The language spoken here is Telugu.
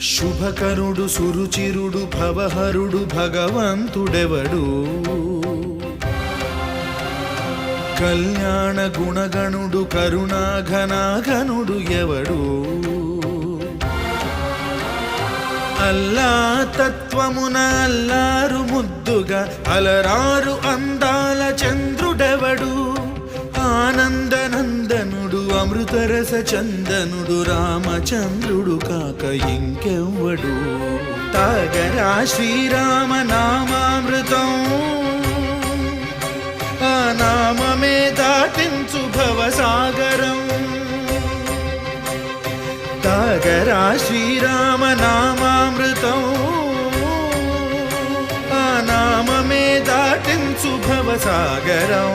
శుభకరుడు సురుచిరుడు భవహరుడు భగవంతుడెవడు కళ్యాణ గుణగణుడు కరుణాఘనాఘనుడు ఎవడు అల్లా తత్వమున అల్లారు ముద్దుగా అలరారు అందాల చంద్రుడెవడు ఆనందనందనుడు అమృతరస చందనుడు రామచంద్రుడు కాక ఇంకెవ్వడు తాగరా శ్రీరామ నామామృతం ఆ నామమే దాటించు భవసాగరం తాగరా శ్రీరామ నామామృతం ఆ నామమే దాటించు భవసాగరం